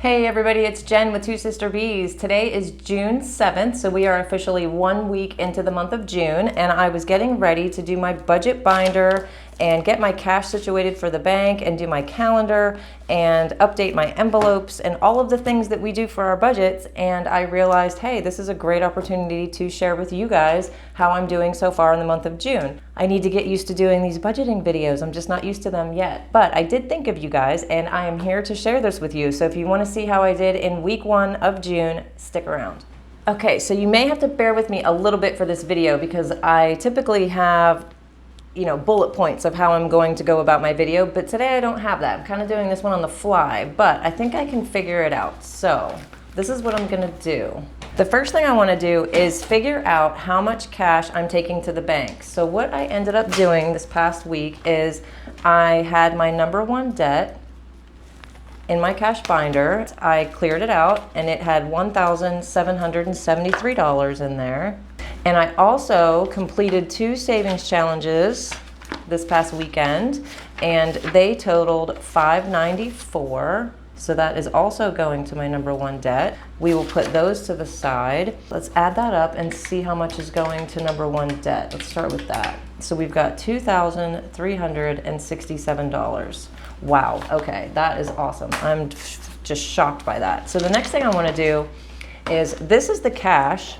Hey everybody, it's Jen with Two Sister Bees. Today is June 7th, so we are officially 1 week into the month of June, and I was getting ready to do my budget binder and get my cash situated for the bank and do my calendar and update my envelopes and all of the things that we do for our budgets. And I realized, hey, this is a great opportunity to share with you guys how I'm doing so far in the month of June. I need to get used to doing these budgeting videos. I'm just not used to them yet. But I did think of you guys, and I am here to share this with you. So if you want to see how I did in week 1 of June, stick around. Okay, so you may have to bear with me a little bit for this video because I typically have bullet points of how I'm going to go about my video, but today I don't have that. I'm kind of doing this one on the fly, but I think I can figure it out. So this is what I'm gonna do. The first thing I wanna do is figure out how much cash I'm taking to the bank. So what I ended up doing this past week is I had my number 1 debt in my cash binder. I cleared it out and it had $1,773 in there. And I also completed 2 savings challenges this past weekend, and they totaled $594. So that is also going to my number 1 debt. We will put those to the side. Let's add that up and see how much is going to number 1 debt. Let's start with that. So we've got $2,367. Wow, okay, that is awesome. I'm just shocked by that. So the next thing I wanna do is, this is the cash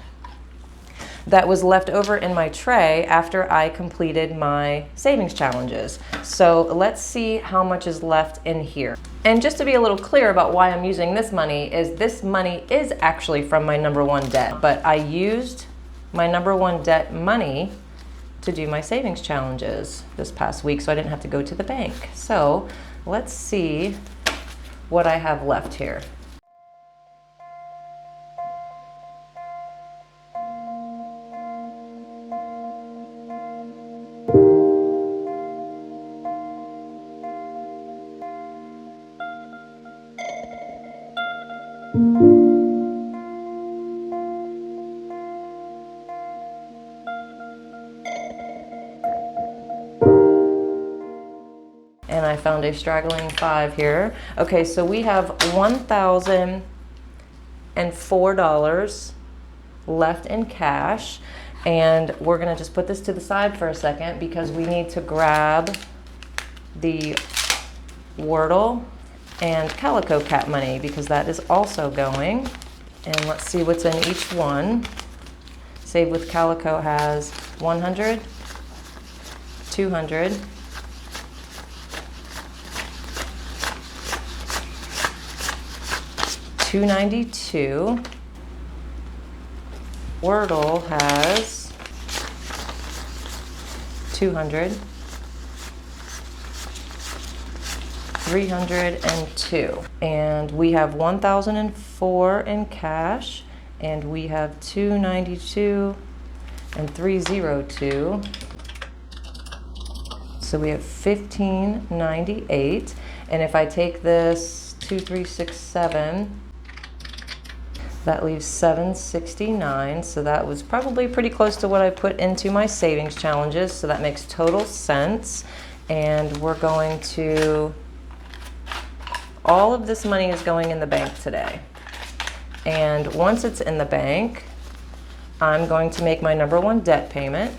that was left over in my tray after I completed my savings challenges. So let's see how much is left in here. And just to be a little clear about why I'm using this money is actually from my number 1 debt, but I used my number 1 debt money to do my savings challenges this past week, so I didn't have to go to the bank. So let's see what I have left here. And I found a straggling 5 here. Okay, so we have $1,004 left in cash. And we're gonna just put this to the side for a second because we need to grab the Wordle and Calico Cat money because that is also going. And let's see what's in each one. Save with Calico has 100, 200, $292. Wordle has 200, 302. And we have 1,004 in cash, and we have 292 and 302. So we have 1,598. And if I take this 2,367, that leaves 769, so that was probably pretty close to what I put into my savings challenges, so that makes total sense. And we're going to, all of this money is going in the bank today. And once it's in the bank, I'm going to make my number 1 debt payment.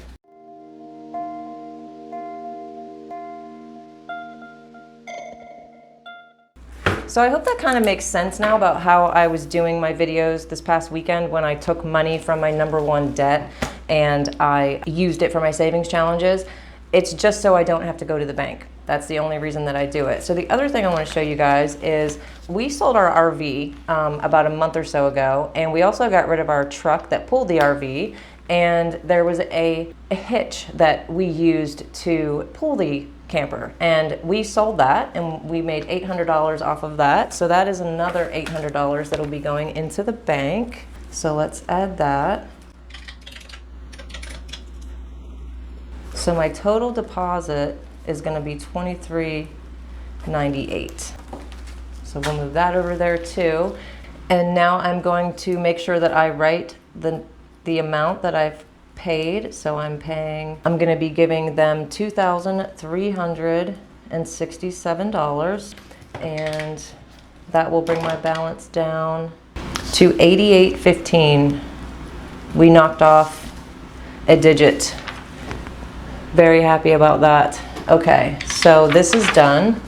So I hope that kind of makes sense now about how I was doing my videos this past weekend when I took money from my number 1 debt and I used it for my savings challenges. It's just so I don't have to go to the bank. That's the only reason that I do it. So the other thing I want to show you guys is we sold our RV about a month or so ago, and we also got rid of our truck that pulled the RV, and there was a hitch that we used to pull the camper, and we sold that and we made $800 off of that. So that is another $800 that'll be going into the bank. So let's add that. So my total deposit is going to be $23.98. So we'll move that over there too. And now I'm going to make sure that I write the amount that I've paid. So I'm going to be giving them $2,367, and That will bring my balance down to $88.15. We knocked off a digit. Very happy about that. Okay, so this is done.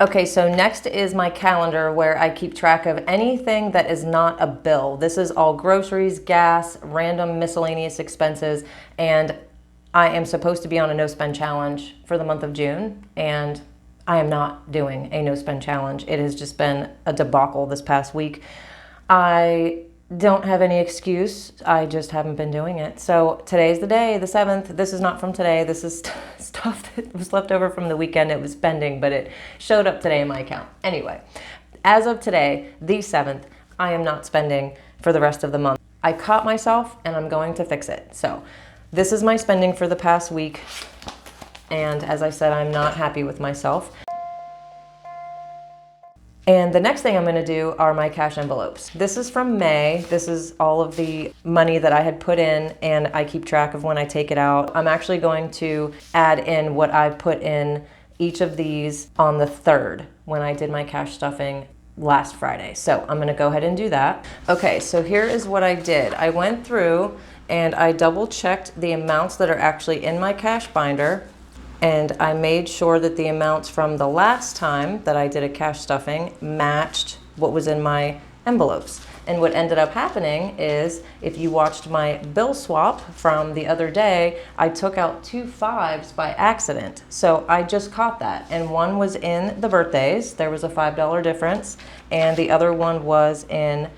Okay, so next is my calendar where I keep track of anything that is not a bill. This is all groceries, gas, random miscellaneous expenses, and I am supposed to be on a no spend challenge for the month of June, and I am not doing a no spend challenge. It has just been a debacle this past week. I don't have any excuse. I just haven't been doing it. So today's the day, the 7th. This is not from today. This is stuff that was left over from the weekend. It was pending, but it showed up today in my account. Anyway, as of today, the 7th, I am not spending for the rest of the month. I caught myself and I'm going to fix it. So this is my spending for the past week. And as I said, I'm not happy with myself. And the next thing I'm going to do are my cash envelopes. This is from May. This is all of the money that I had put in, and I keep track of when I take it out. I'm actually going to add in what I put in each of these on the 3rd when I did my cash stuffing last Friday. So I'm going to go ahead and do that. Okay, so here is what I did. I went through and I double checked the amounts that are actually in my cash binder. And I made sure that the amounts from the last time that I did a cash stuffing matched what was in my envelopes. And what ended up happening is, if you watched my bill swap from the other day, I took out 2 5s by accident. So I just caught that. And one was in the birthdays. There was a $5 difference. And the other one was in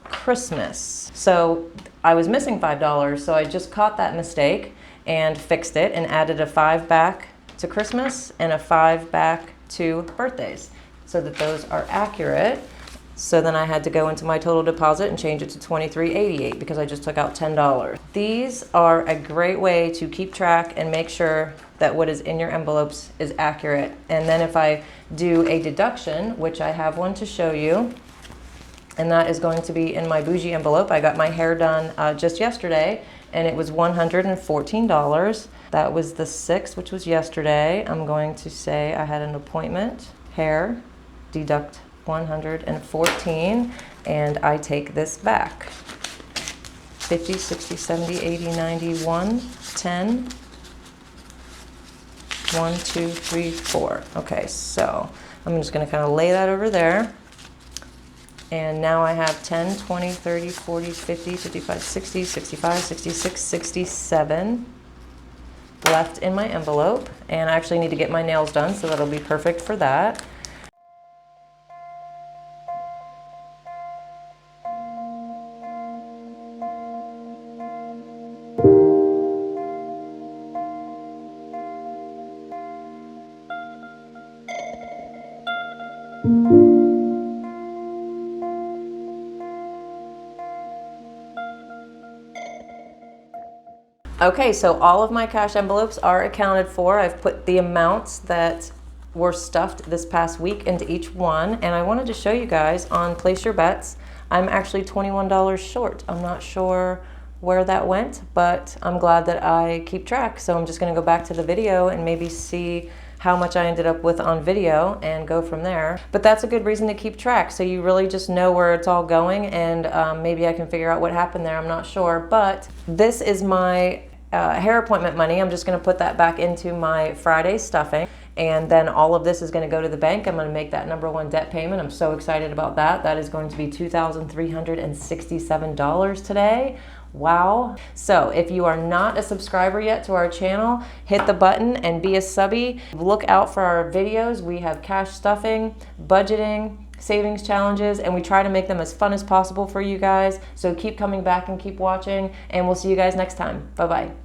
Christmas. So I was missing $5. So I just caught that mistake and fixed it and added a 5 back to Christmas and a 5 back to birthdays so that those are accurate. So then I had to go into my total deposit and change it to $23.88 because I just took out $10. These are a great way to keep track and make sure that what is in your envelopes is accurate. And then if I do a deduction, which I have one to show you, and that is going to be in my bougie envelope. I got my hair done just yesterday, and it was $114. That was the 6th, which was yesterday. I'm going to say I had an appointment, hair, deduct 114, and I take this back. 50, 60, 70, 80, 90, 1, 10, 1, 2, 3, 4. Okay, so I'm just gonna kind of lay that over there. And now I have 10, 20, 30, 40, 50, 55, 60, 65, 66, 67 left in my envelope. And I actually need to get my nails done, so that'll be perfect for that. Okay, so all of my cash envelopes are accounted for. I've put the amounts that were stuffed this past week into each one, and I wanted to show you guys on Place Your Bets. I'm actually $21 short. I'm not sure where that went, but I'm glad that I keep track. So I'm just gonna go back to the video and maybe see how much I ended up with on video and go from there. But that's a good reason to keep track, so you really just know where it's all going, and maybe I can figure out what happened there. I'm not sure, but this is my hair appointment money. I'm just gonna put that back into my Friday stuffing, and then all of this is gonna go to the bank. I'm gonna make that #1 debt payment. I'm so excited about that. That is going to be $2,367 today. Wow. So if you are not a subscriber yet to our channel, hit the button and be a subby. Look out for our videos. We have cash stuffing, budgeting, savings challenges, and we try to make them as fun as possible for you guys. So keep coming back and keep watching, and we'll see you guys next time. Bye-bye.